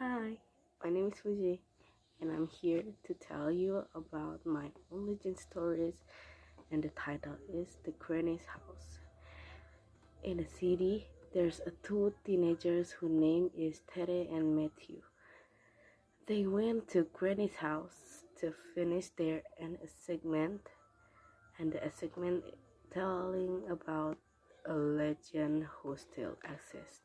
Hi, my name is Fuji, and I'm here to tell you about my own legend stories, and the title is The Granny's House. In a city, there's two teenagers whose name is Tere and Matthew. They went to Granny's house to finish their assignment, and the assignment telling about a legend who still exists.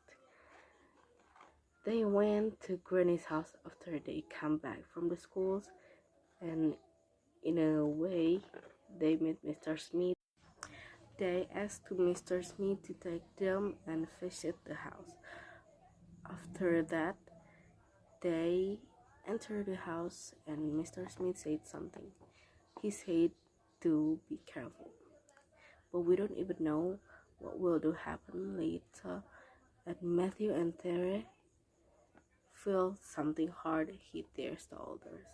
They went to Granny's house after they come back from the schools, and in a way, they met Mr. Smith. They asked Mr. Smith to take them and visit the house. After that, they entered the house, and Mr. Smith said something. He said to be careful, but we don't even know what will do happen later. And Matthew and Terry felt something hard hit their shoulders.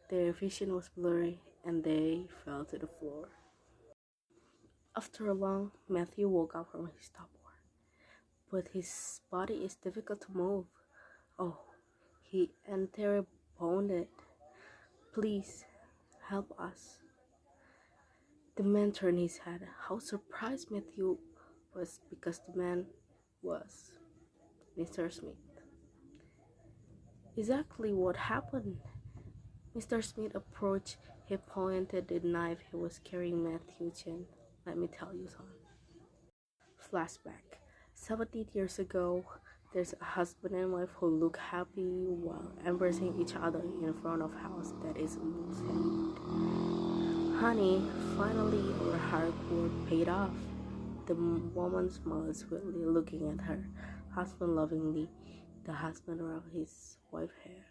Their vision was blurry and they fell to the floor. After long, Matthew woke up from his torpor, but his body is difficult to move. Oh, he and Terry bonded. Please, help us. The man turned his head. How surprised Matthew was because the man was Mr. Smith. Exactly what happened? Mr. Smith approached. He pointed the knife he was carrying Matthew's chin. Let me tell you something. Flashback. 17 years ago, there's a husband and wife who look happy while embracing each other in front of a house that is almost empty. Honey, finally our hard work paid off. The woman smiles sweetly, looking at her husband lovingly. The husband rubbed his wife's hair.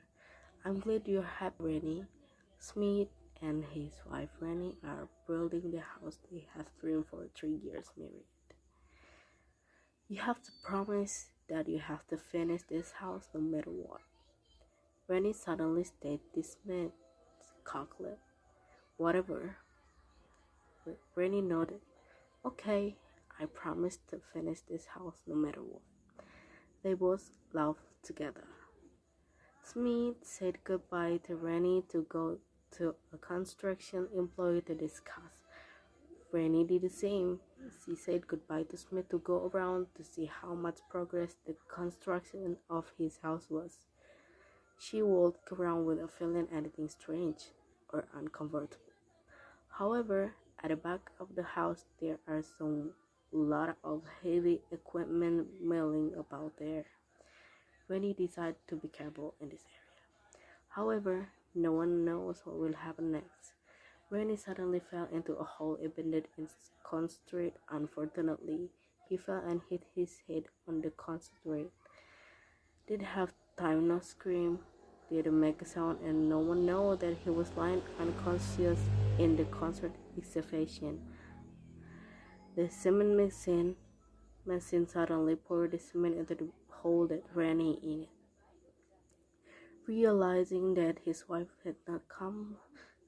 I'm glad you're happy, Rennie. Smith and his wife Rennie are building the house they have dreamed for 3 years married. You have to promise that you have to finish this house no matter what. Rennie suddenly stayed dismayed, cocklet. Whatever. Rennie nodded. Okay, I promise to finish this house no matter what. They both laughed together. Smith said goodbye to Rennie to go to a construction employee to discuss. Rennie did the same. She said goodbye to Smith to go around to see how much progress the construction of his house was. She walked around with a feeling anything strange or uncomfortable. However, at the back of the house there are some lot of heavy equipment milling about there. Rennie decided to be careful in this area. However, no one knows what will happen next. Rennie suddenly fell into a hole embedded in concrete. Unfortunately, he fell and hit his head on the concrete. Did have time no scream, didn't make a sound, and no one know that he was lying unconscious in the concrete excavation. The cement machine suddenly poured the cement into the hole that Rennie in it. Realizing that his wife had not come,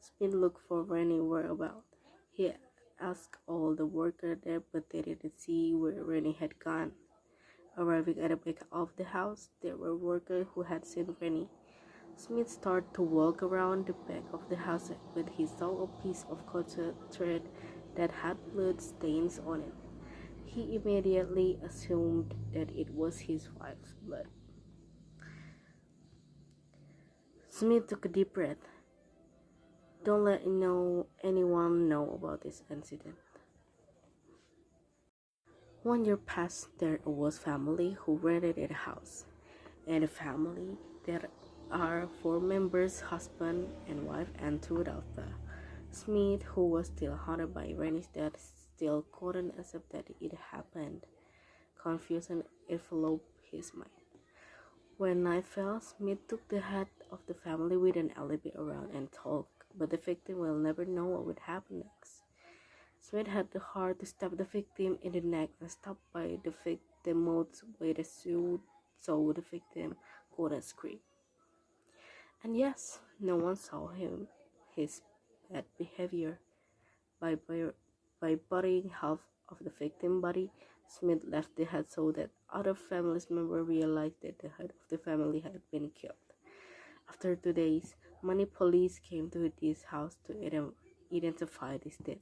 Smith looked for Rennie's whereabouts. He asked all the workers there, but they didn't see where Rennie had gone. Arriving at the back of the house, there were workers who had seen Rennie. Smith started to walk around the back of the house, but he saw a piece of cotton thread that had blood stains on it. He immediately assumed that it was his wife's blood. Smith took a deep breath. Don't let anyone know about this incident. 1 year passed. There was a family who rented a house. In the family, there are 4 members, husband and wife, and 2 daughters. Smith, who was still haunted by Rennie's death, still couldn't accept that it happened. Confusion enveloped his mind. When night fell, Smith took the head of the family with an alibi around and talked, but the victim will never know what would happen next. Smith had the heart to stab the victim in the neck and stop by the victim's mouth with a sword so the victim couldn't scream. And yes, no one saw his bad behavior. By burying half of the victim's body, Smith left the hut so that other family members realized that the head of the family had been killed. After 2 days, many police came to this house to identify this death.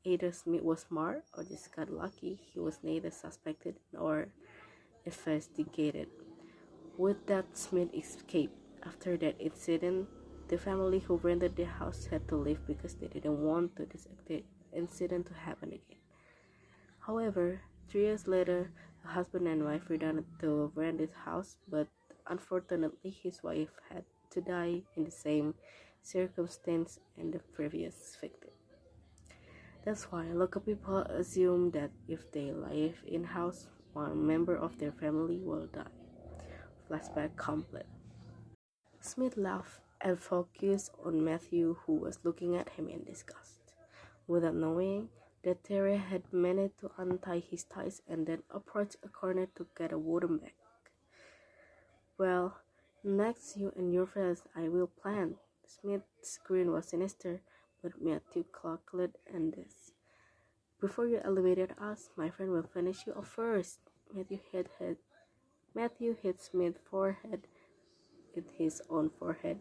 Either Smith was smart or just got lucky. He was neither suspected nor investigated. With that, Smith escaped. After that incident, the family who rented the house had to leave because they didn't want this incident to happen again. However, 3 years later, the husband and wife returned to rent his house, but unfortunately, his wife had to die in the same circumstance as the previous victim. That's why local people assume that if they live in house, one member of their family will die. Flashback complete. Smith laughed and focused on Matthew, who was looking at him in disgust. Without knowing that Terry had managed to untie his ties and then approach a corner to get a wooden bag. Well, next you and your friends I will plan. Smith's grin was sinister, but Matthew chuckled and this. Before you elevated us, my friend will finish you off first. Matthew hit Smith's forehead with his own forehead.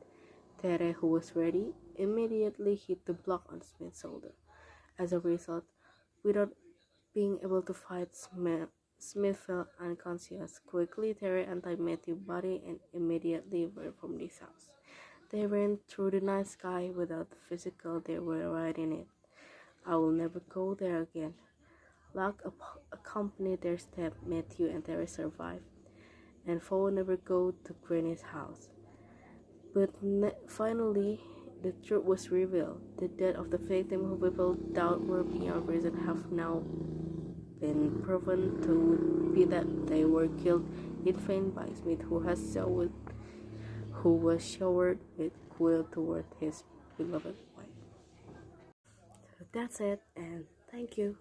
Terry, who was ready, immediately hit the block on Smith's shoulder. As a result, without being able to fight, Smith fell unconscious. Quickly, Terry untied Matthew's body and immediately ran from this house. They ran through the night sky without the physical they were riding it. I will never go there again. Luck accompanied their step. Matthew and Terry survived, and Foe never go to Granny's house. But finally, the truth was revealed. The death of the victim who people doubt were beyond reason have now been proven to be that they were killed in vain by Smith, who was showered with goodwill toward his beloved wife. So that's it, and thank you.